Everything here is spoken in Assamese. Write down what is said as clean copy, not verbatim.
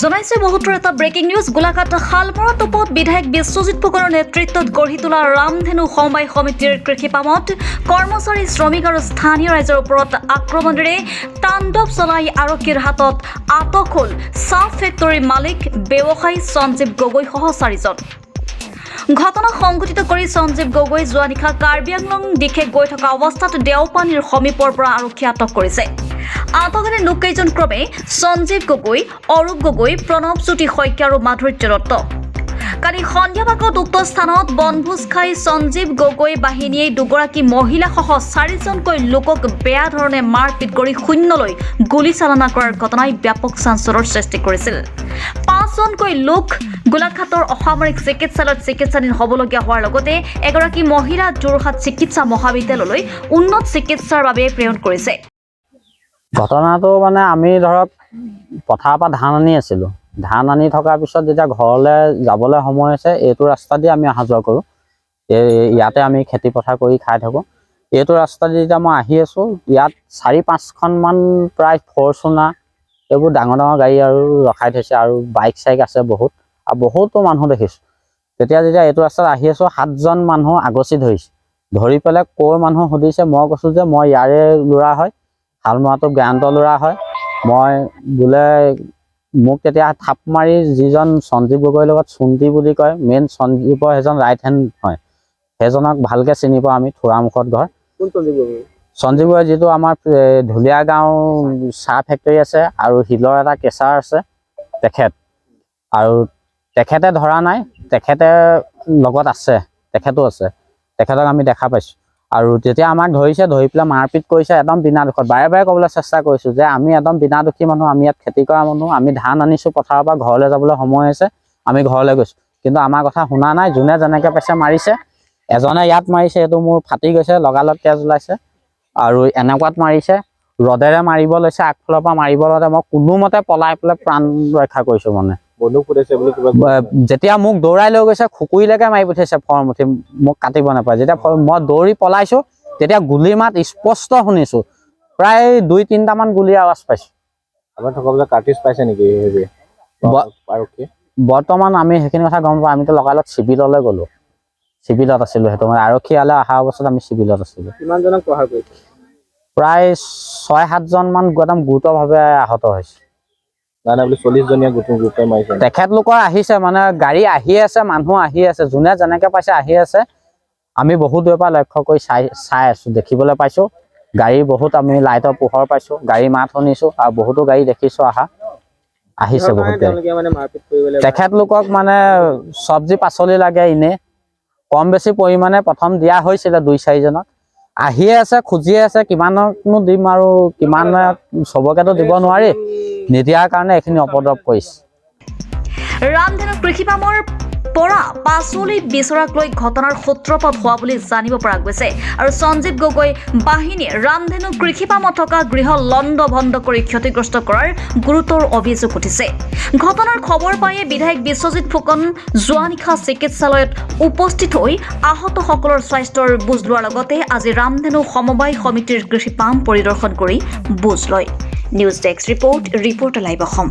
জনাইছে বহুতৰ এটা ব্ৰেকিং নিউজ। গোলাঘাট শালমৰা টোপত বিধায়ক বিশ্বজিৎ ফুকনৰ নেতৃত্বত গঢ়ি তোলা ৰামধেনু সমবায় সমিতিৰ কৃষি পামত কৰ্মচাৰী শ্ৰমিক আৰু স্থানীয় ৰাইজৰ ওপৰত আক্ৰমণেৰে তাণ্ডৱ চলাই আৰক্ষীৰ হাতত আটক হ'ল চাহ ফেক্টৰীৰ মালিক ব্যৱসায়ী সঞ্জীৱ গগৈ সহ 4জন। ঘটনা সংঘটিত কৰি সঞ্জীৱ গগৈ যোৱা নিশা কাৰ্বি আংলং দিশে গৈ থকা অৱস্থাত দেওপানীৰ সমীপৰ পৰা আৰক্ষীয়ে আটক কৰিছে। আটকৰে লোককেইজন ক্ৰমে সঞ্জীৱ গগৈ, অৰূপ গগৈ, প্ৰণৱজ্যোতি শইকীয়া আৰু মাধুৰ্য দত্ত। কালি সন্ধিয়া ভাগত উক্ত স্থানত বনভোজ খাই সঞ্জীৱ গগৈ বাহিনীয়ে দুগৰাকী মহিলাসহ 4জনকৈ লোকক বেয়া ধৰণে মাৰপিট কৰি শূন্যলৈ গুলীচালনা কৰাৰ ঘটনাই ব্যাপক চাঞ্চল্যৰ সৃষ্টি কৰিছিল। 5জনকৈ লোক গোলাঘাটৰ অসামৰিক চিকিৎসালয়ত চিকিৎসাধীন হ'বলগীয়া হোৱাৰ লগতে এগৰাকী মহিলা যোৰহাট চিকিৎসা মহাবিদ্যালয়লৈ উন্নত চিকিৎসাৰ বাবে প্ৰেৰণ কৰিছে। ঘটনাটো মানে আমি ধৰক পথাৰৰ পৰা ধান আনি আছিলোঁ। ধান আনি থকাৰ পিছত যেতিয়া ঘৰলৈ যাবলৈ সময় হৈছে, এইটো ৰাস্তা দি আমি অহা যোৱা কৰোঁ। ইয়াতে আমি খেতি পথাৰ কৰি খাই থাকোঁ। এইটো ৰাস্তা দি যেতিয়া মই আহি আছোঁ, ইয়াত 4-5খনমান প্ৰায় ফৰচুনাৰ এইবোৰ ডাঙৰ ডাঙৰ গাড়ী আৰু ৰখাই থৈছে আৰু বাইক চাইক আছে বহুত, আৰু বহুতো মানুহ দেখিছোঁ। যেতিয়া এইটো ৰাস্তাত আহি আছোঁ, 7জন মানুহ আগচি ধৰিছে। ধৰি পেলাই ক'ৰ মানুহ সুধিছে, মই কৈছোঁ যে মই ইয়াৰে ল'ৰা হয়, শালমৰাটো জ্ঞান্ত ল'ৰা হয়। মই বোলে মোক তেতিয়া থাপ মাৰি যিজন সঞ্জীৱ গগৈৰ লগত চুন্তি বুলি কয়, মেইন সঞ্জীৱৰ সেইজন ৰাইট হেণ্ড হয়, সেইজনক ভালকৈ চিনি পাওঁ আমি। থোৰামুখত ঘৰ। সঞ্জীৱ গগৈ যিটো আমাৰ ঢুলীয়া গাঁও চাহ ফেক্টৰী আছে আৰু শিলৰ এটা কেঁচাৰ আছে, তেখেত। আৰু তেখেতে ধৰা নাই, তেখেতে লগত আছে, তেখেতো আছে, তেখেতক আমি দেখা পাইছোঁ। আৰু তেতিয়া আমাক ধৰিছে, ধৰি পেলাই মাৰপিট কৰিছে একদম বিনা দুখত। বাৰে বাৰে ক'বলৈ চেষ্টা কৰিছোঁ যে আমি একদম বিনা দুখী মানুহ, আমি ইয়াত খেতি কৰা মানুহ, আমি ধান আনিছোঁ পথাৰৰ পৰা, ঘৰলৈ যাবলৈ সময় হৈছে, আমি ঘৰলৈ গৈছোঁ। কিন্তু আমাৰ কথা শুনা নাই, যোনে যেনেকৈ পাইছে মাৰিছে। এজনে ইয়াত মাৰিছে, এইটো মোৰ ফাটি গৈছে, লগালগ তেজ ওলাইছে। আৰু এনেকুৱাত মাৰিছে, ৰদেৰে মাৰিব লৈছে, আগফালৰ পৰা মাৰিব লওঁতে মই কোনোমতে পলাই পেলাই প্ৰাণ ৰক্ষা কৰিছোঁ। মানে যেতিয়া মোক দৌৰাই লৈ গৈছে, খুকুৰিলৈকে মাৰি পঠিয়াইছে ফৰ্ম উঠি, মোক কাটিব নাপায়। যেতিয়া মই দৌৰি পলাইছোঁ, তেতিয়া গুলি মাত স্পষ্ট শুনিছোঁ। প্ৰায় 2-3টামান গুলিৰ আৱাজ পাইছোঁ। বৰ্তমান আমি সেইখিনি কথা গম পাওঁ। আমিতো লগালগ চিভিললৈ গ'লোঁ, চিভিলত আছিলোঁ। সেইটো মানে আৰক্ষী ইয়ালৈ অহা অৱস্থাত আমি চিভিলত আছিলোঁ। কিমানজনক প্ৰহাৰ কৰিছে? প্ৰায় 6-7জনমান একদম গুৰুতৰভাৱে আহত হৈছে। 40জনীয়া গোটে মাৰিছে। তেখেতলোকৰ আহিছে, মানে গাড়ী আহি আছে, মানুহ আহি আছে, যোনে যেনেকৈ পাইছে আহি আছে। আমি বহুত দূৰৰ পৰা লক্ষ্য কৰি চাই আছোঁ, দেখিবলৈ পাইছোঁ। গাড়ী বহুত আমি লাইটৰ পোহৰ পাইছোঁ, গাড়ী মাত শুনিছোঁ, আৰু বহুতো গাড়ী দেখিছোঁ আহিছে বহুত গাড়ী। তেখেতলোকক মানে চব্জি পাচলি লাগে, এনেই কম বেছি পৰিমাণে প্ৰথম দিয়া হৈছিলে 2-4জনক। আহিয়ে আছে, খুজিয়ে আছে, কিমানকনো দিম আৰু কিমান চবকেতো দিব নোৱাৰি, নিদিয়াৰ কাৰণে এইখিনি অপদ্ৰৱ কৰিছে। ৰামধেনু কৃষি পামৰ পৰা পাচলি বিচৰাক লৈ ঘটনাৰ সূত্ৰপাত হোৱা বুলি জানিব পৰা গৈছে। আৰু সঞ্জীৱ গগৈ বাহিনীয়ে ৰামধেনু কৃষি পামত থকা গৃহ লণ্ডভণ্ড কৰি ক্ষতিগ্ৰস্ত কৰাৰ গুৰুতৰ অভিযোগ উঠিছে। ঘটনাৰ খবৰ পায়ে বিধায়ক বিশ্বজিৎ ফুকন যোৱা নিশা চিকিৎসালয়ত উপস্থিত হৈ আহতসকলৰ স্বাস্থ্যৰ বুজ লোৱাৰ লগতে আজি ৰামধেনু সমবায় সমিতিৰ কৃষি পাম পৰিদৰ্শন কৰি বুজ লয়। News desk report, reporter live Assam.